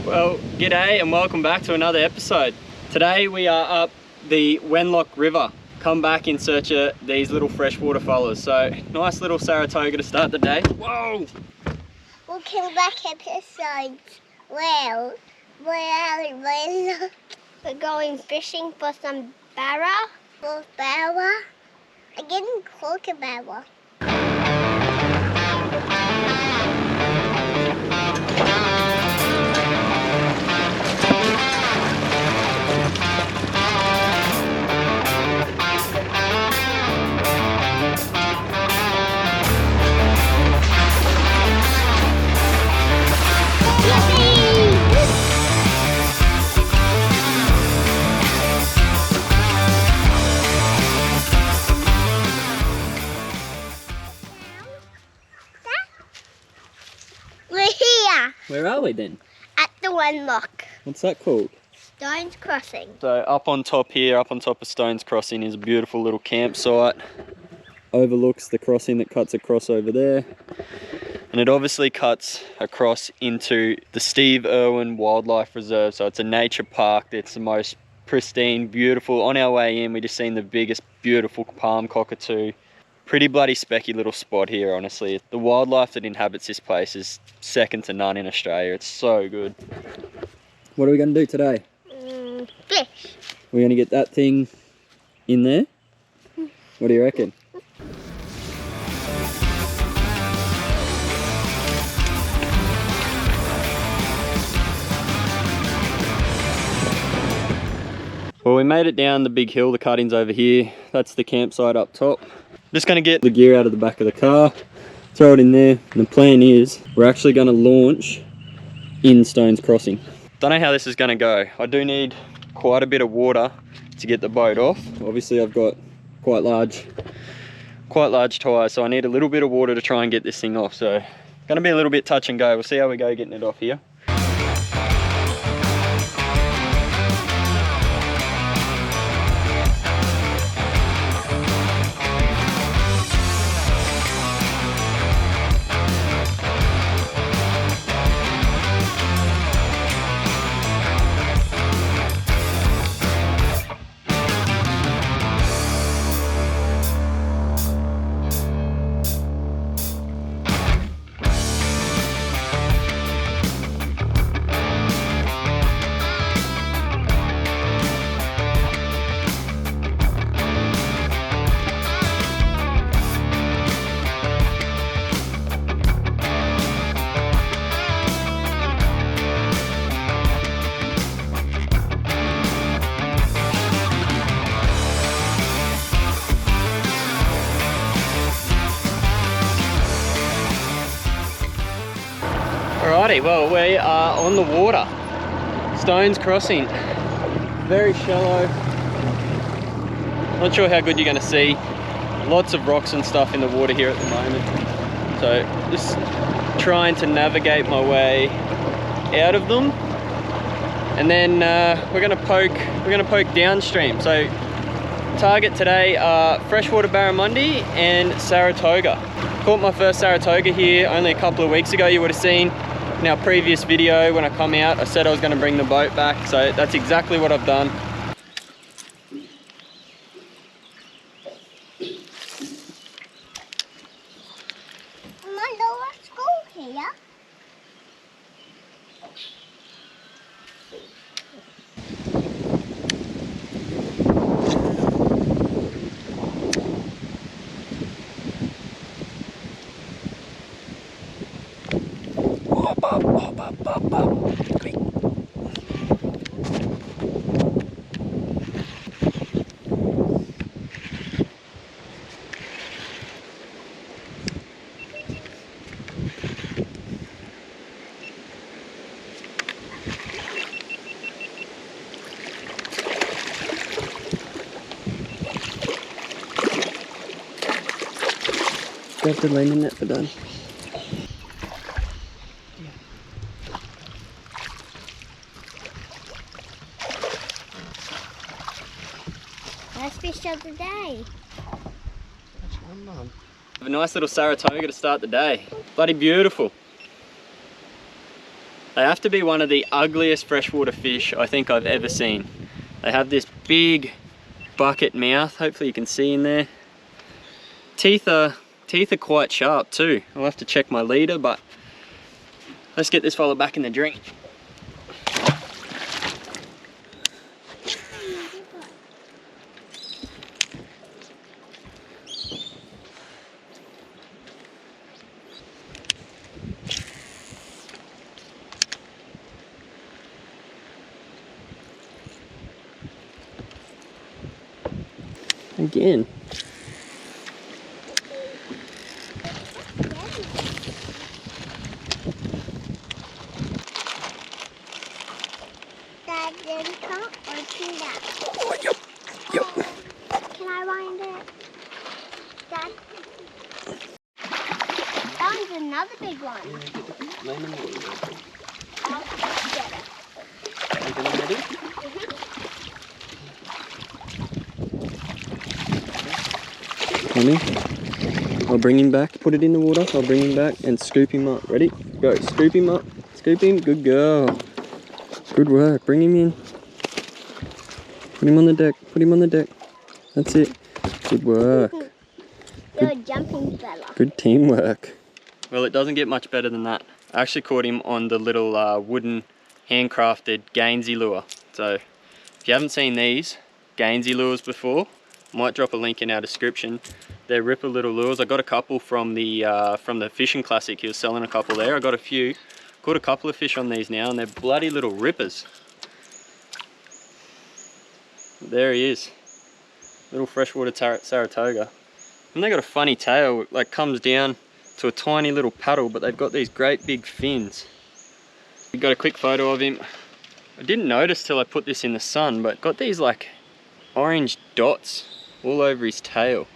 Well, g'day and welcome back to another episode. Today we are up the Wenlock River. Come back in search of these little freshwater fellas. So, nice little Saratoga to start the day. Whoa! Welcome back episodes. Well, we're going fishing for some barra. For barra. I'm getting kookaburra. Where are we then? At the Wenlock. What's that called? Stones Crossing. So up on top here, up on top of Stones Crossing is a beautiful little campsite. Overlooks the crossing that cuts across over there. And it obviously cuts across into the Steve Irwin Wildlife Reserve. So it's a nature park. It's the most pristine, beautiful. On our way in, we just seen the biggest, beautiful palm cockatoo. Pretty bloody specky little spot here, honestly. The wildlife that inhabits this place is second to none in Australia. It's so good. What are we going to do today? Fish. We're going to get that thing in there? What do you reckon? Well, we made it down the big hill. The cutting's over here. That's the campsite up top. Just going to get the gear out of the back of the car, throw it in there, and the plan is we're actually going to launch in Stones Crossing. Don't know how this is going to go. I do need quite a bit of water to get the boat off. Obviously I've got quite large tyres, so I need a little bit of water to try and get this thing off. So going to be a little bit touch and go. We'll see how we go getting it off here. Alrighty, well we are on the water. Stones Crossing. Very shallow. Not sure how good you're going to see. Lots of rocks and stuff in the water here at the moment. So just trying to navigate my way out of them. And then we're going to poke downstream. So target today are freshwater barramundi and Saratoga. Caught my first Saratoga here only a couple of weeks ago. You would have seen in our previous video when I come out, I said I was going to bring the boat back, so that's exactly what I've done. Let's go here. Do you have to lean in it for done? Last fish of the day. A nice little Saratoga to start the day. Bloody beautiful. They have to be one of the ugliest freshwater fish I think I've ever seen. They have this big bucket mouth, hopefully you can see in there. Teeth are quite sharp too. I'll have to check my leader, but let's get this fella back in the drink. Again. Dad, then top or two that? Oh, yep. Yep. Can I wind it? Dad? That one's another big one. I'll get it. Are you ready? Honey, I'll bring him back, put it in the water, I'll bring him back and scoop him up. Ready? Go, scoop him up, scoop him, good girl. Good work, bring him in. Put him on the deck, put him on the deck. That's it, good work. You're a jumping fella. Good teamwork. Well, it doesn't get much better than that. I actually caught him on the little wooden handcrafted Gainsey lure. So if you haven't seen these Gainsey lures before, I might drop a link in our description. They're ripper little lures. I got a couple from the fishing classic. He was selling a couple there. I got a few. Caught a couple of fish on these now, and they're bloody little rippers. There he is. Little freshwater Saratoga. And they got a funny tail, it like comes down to a tiny little paddle, but they've got these great big fins. We got a quick photo of him. I didn't notice till I put this in the sun, but got these like orange dots all over his tail.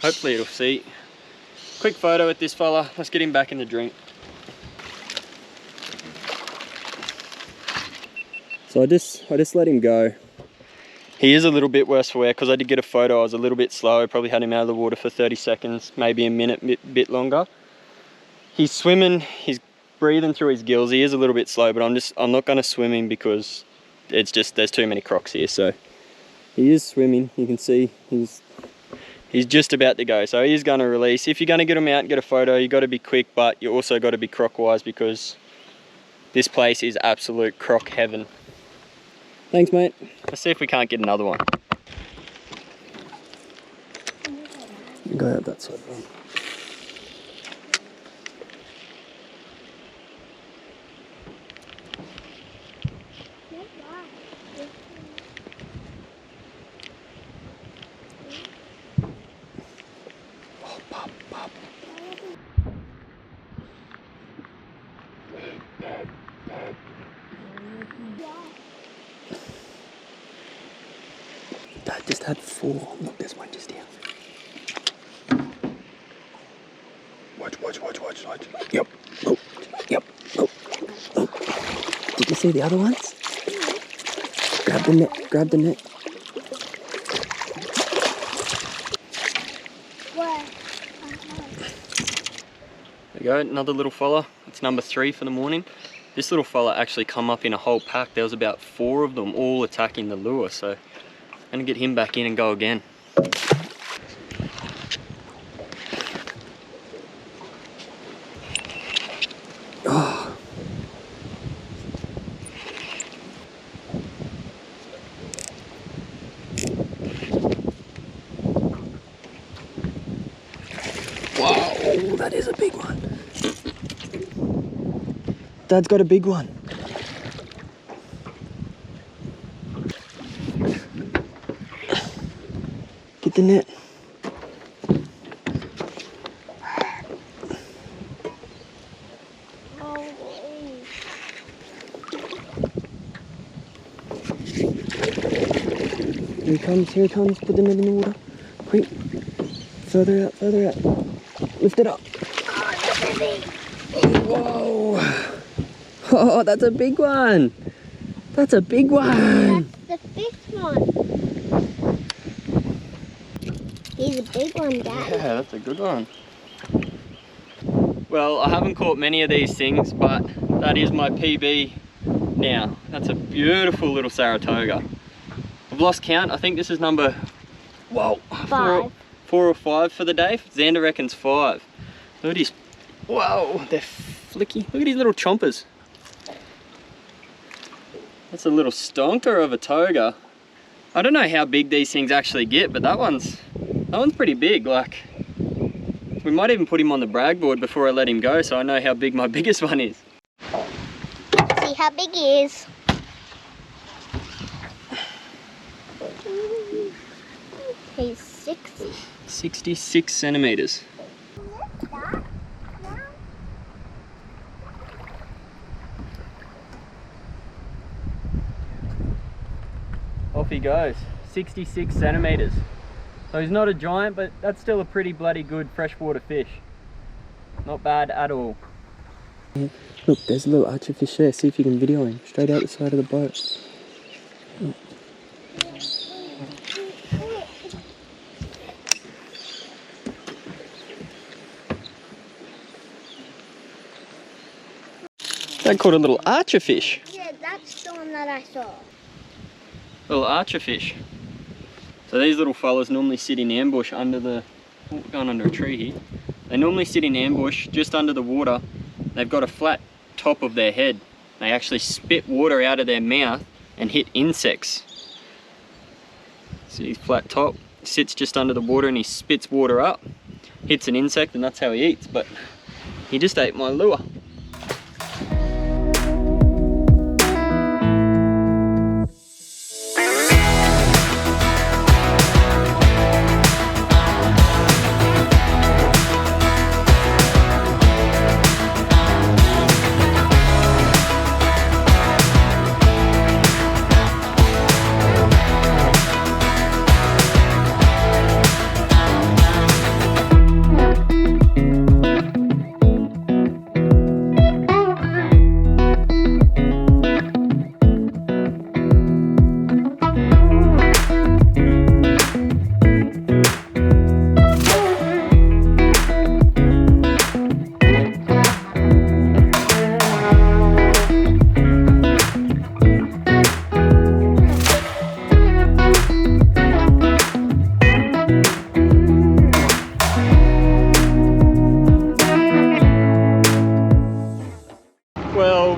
Hopefully it'll see. Quick photo with this fella. Let's get him back in the drink. So I just let him go. He is a little bit worse for wear because I did get a photo. I was a little bit slow. I probably had him out of the water for 30 seconds, maybe a minute, bit longer. He's swimming. He's breathing through his gills. He is a little bit slow, but I'm not going to swim him because it's just there's too many crocs here. So he is swimming. You can see he's just about to go. So he is going to release. If you're going to get him out and get a photo, you got to be quick, but you also got to be croc wise because this place is absolute croc heaven. Thanks, mate. Let's see if we can't get another one. Go out that side. Oh, pop, pop. Dad just had 4. Look, there's one just here. Watch. Yep. Oh. Yep. Oh. Oh. Did you see the other ones? Grab the net. Grab the net. There you go, another little fella. It's number 3 for the morning. This little fella actually come up in a whole pack. There was about 4 of them all attacking the lure, so I'm gonna get him back in and go again. Oh. Wow, that is a big one. Dad's got a big one. Get the net. Here he comes, put the net in the water. Quick, further out. Lift it up. Oh, that's a big. Whoa. Oh, that's a big one. That's a big one. That's the 5th one. He's a big one, Dad. Yeah, that's a good one. Well, I haven't caught many of these things, but that is my PB now. That's a beautiful little Saratoga. I've lost count. I think this is number, whoa, 5. 4 or 5 for the day. Xander reckons 5. Look at these, whoa, they're flicky. Look at these little chompers. That's a little stonker of a toga. I don't know how big these things actually get, but that one's pretty big. Like, we might even put him on the brag board before I let him go, so I know how big my biggest one is. See how big he is. He's 66 centimeters. Off he goes, 66 centimeters. So he's not a giant, but that's still a pretty bloody good freshwater fish. Not bad at all. Look, there's a little archerfish there. See if you can video him straight out the side of the boat. They caught a little archerfish. Yeah, that's the one that I saw. Little archerfish. So these little fellas normally sit in ambush under the, oh, we're going under a tree here. They normally sit in ambush just under the water. They've got a flat top of their head. They actually spit water out of their mouth and hit insects. See his flat top, sits just under the water and he spits water up, hits an insect, and that's how he eats. But he just ate my lure.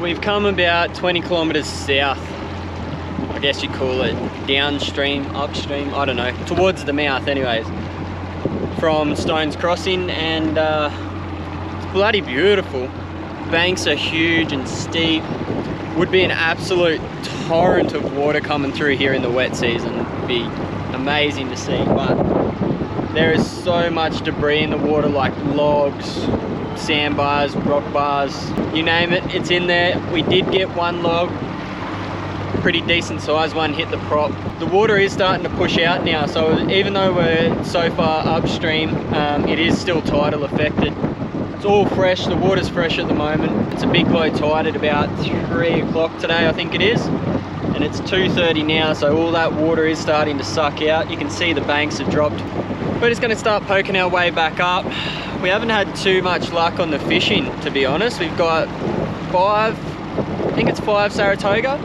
We've come about 20 kilometers south, I guess you call it, downstream, upstream, I don't know, towards the mouth anyways, from Stones Crossing, and it's bloody beautiful. Banks are huge and steep. Would be an absolute torrent of water coming through here in the wet season. It'd be amazing to see, but there is so much debris in the water, like logs, sandbars, rock bars, you name it, it's in there. We did get one log, pretty decent sized one, hit the prop. The water is starting to push out now, so even though we're so far upstream, it is still tidal affected. It's all fresh, the water's fresh at the moment. It's a big low tide at about 3 o'clock today, I think it is, and it's 2:30 now, so all that water is starting to suck out. You can see the banks have dropped. We're just going to start poking our way back up. We haven't had too much luck on the fishing, to be honest. We've got 5, I think it's 5 Saratoga.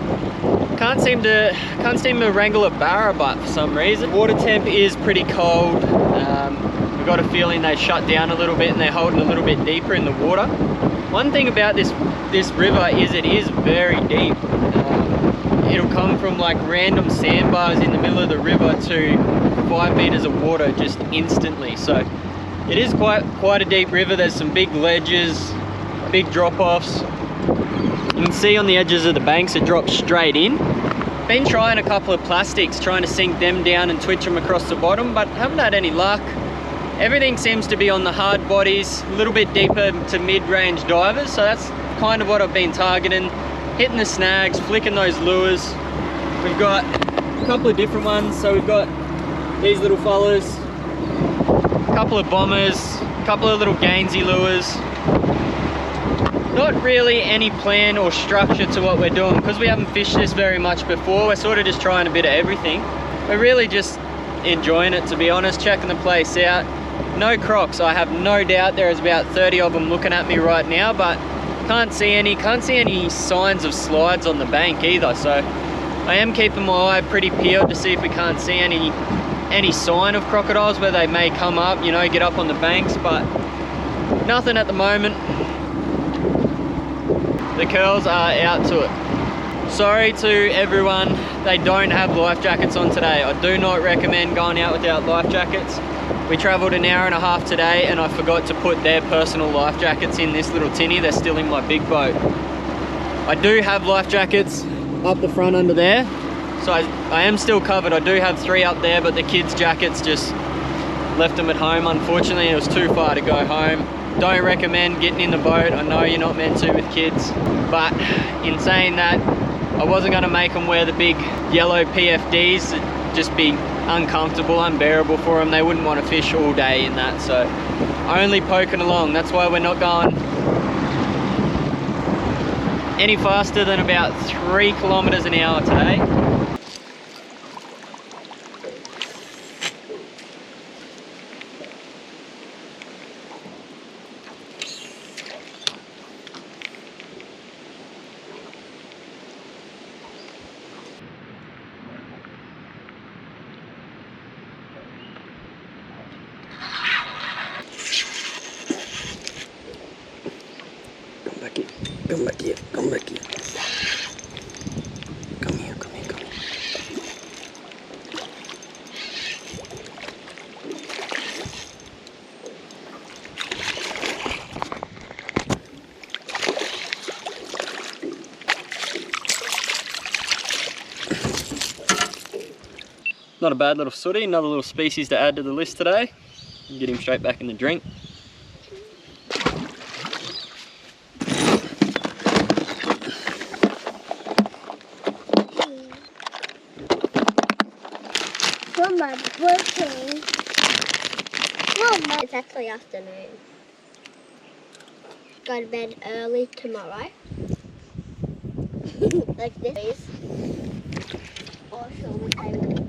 Can't seem to wrangle a barra butt for some reason. Water temp is pretty cold. We've got a feeling they shut down a little bit and they're holding a little bit deeper in the water. One thing about this river is it is very deep. It'll come from like random sandbars in the middle of the river to 5 meters of water just instantly. So it is quite a deep river. There's some big ledges, big drop-offs. You can see on the edges of the banks it drops straight in. Been trying a couple of plastics, trying to sink them down and twitch them across the bottom, but haven't had any luck. Everything seems to be on the hard bodies, a little bit deeper to mid-range divers, so that's kind of what I've been targeting. Hitting the snags, flicking those lures. We've got a couple of different ones, so we've got these little fellas, a couple of bombers, a couple of little Gainsey lures. Not really any plan or structure to what we're doing, because we haven't fished this very much before. We're sort of just trying a bit of everything. We're really just enjoying it, to be honest, checking the place out. No crocs. I have no doubt there's about 30 of them looking at me right now, but can't see any signs of slides on the bank either. So I am keeping my eye pretty peeled to see if we can't see any sign of crocodiles where they may come up, you know, get up on the banks, but nothing at the moment. The curls are out to it. Sorry to everyone, they don't have life jackets on today. I do not recommend going out without life jackets. We travelled an hour and a half today and I forgot to put their personal life jackets in this little tinny. They're still in my big boat. I do have life jackets up the front under there, so I am still covered. I do have 3 up there, but the kids' jackets just left them at home. Unfortunately, it was too far to go home. Don't recommend getting in the boat. I know you're not meant to with kids, but in saying that, I wasn't going to make them wear the big yellow PFDs. It'd just be uncomfortable, unbearable for them. They wouldn't want to fish all day in that, so only poking along. That's why we're not going any faster than about 3 kilometers an hour today. Come back here, come back here. Come here, come here, come here. Not a bad little sooty, another little species to add to the list today. Get him straight back in the drink. Mama, working. Mama. It's actually afternoon. Go to bed early tomorrow. Like this. Or shall we go?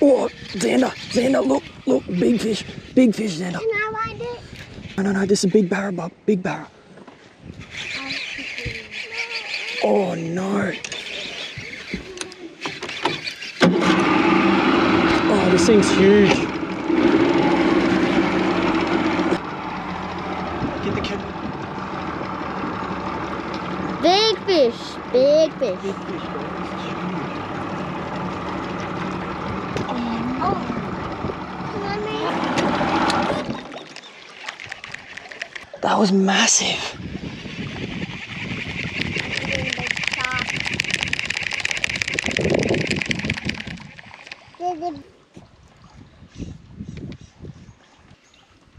Oh, Xander, look, big fish, Xander. Can I ride it? No, this is a big barra, bub, big barra. Oh no. Oh, this thing's huge. Get the camera. Big fish, big fish. Big fish, bro. This is huge. That was massive.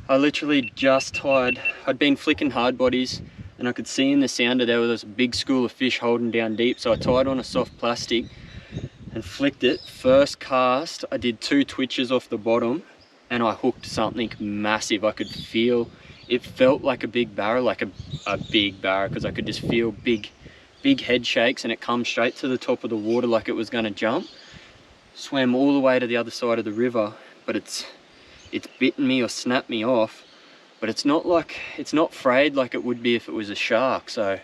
I literally just tied. I'd been flicking hard bodies and I could see in the sounder there was a big school of fish holding down deep, so I tied on a soft plastic and flicked it. First cast, I did 2 twitches off the bottom and I hooked something massive. I could feel, it felt like a big barra, like a big barra, because I could just feel big head shakes, and it come straight to the top of the water like it was going to jump. Swam all the way to the other side of the river, but it's bitten me or snapped me off, but it's not frayed like it would be if it was a shark. So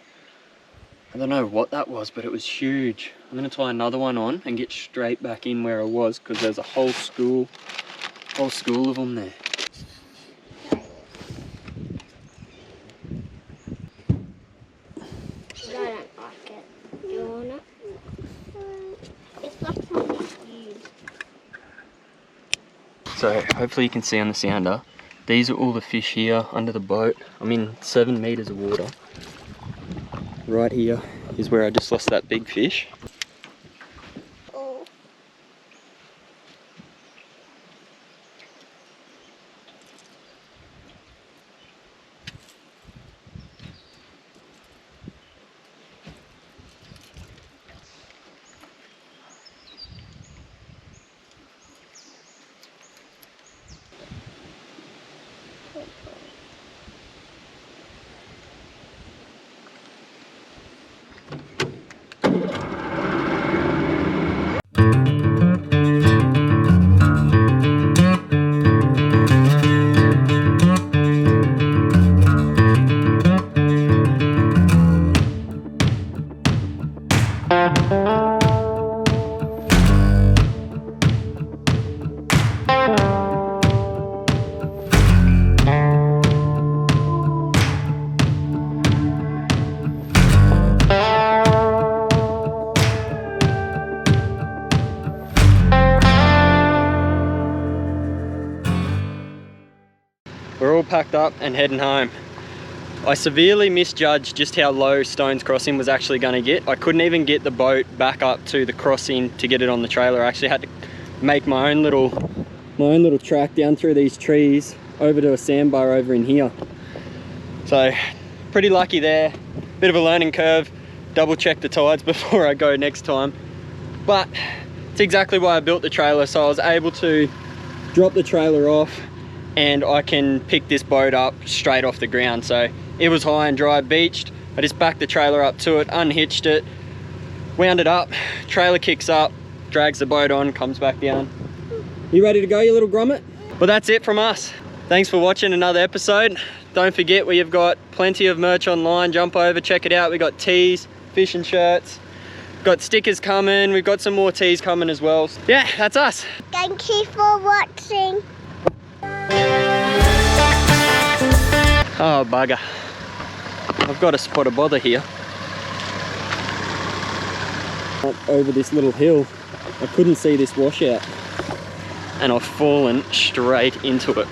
I don't know what that was, but it was huge. I'm going to tie another one on and get straight back in where I was, because there's a whole school of them there. I don't like it. Do you want it? It's like something huge. So hopefully you can see on the sounder, these are all the fish here under the boat. I'm in 7 meters of water. Right here is where I just lost that big fish. Oh. We're all packed up and heading home. I severely misjudged just how low Stones Crossing was actually going to get. I couldn't even get the boat back up to the crossing to get it on the trailer. I actually had to make my own little track down through these trees over to a sandbar over in here. So pretty lucky there. Bit of a learning curve. Double check the tides before I go next time. But it's exactly why I built the trailer, so I was able to drop the trailer off and I can pick this boat up straight off the ground. So it was high and dry, beached. I just backed the trailer up to it, unhitched it, wound it up, trailer kicks up, drags the boat on, comes back down. You ready to go, you little grommet? Well, that's it from us. Thanks for watching another episode. Don't forget, we have got plenty of merch online. Jump over, check it out. We got tees, fishing shirts, got stickers coming. We've got some more tees coming as well. Yeah, that's us. Thank you for watching. Oh, bugger. I've got a spot of bother here. Up over this little hill, I couldn't see this washout and I've fallen straight into it.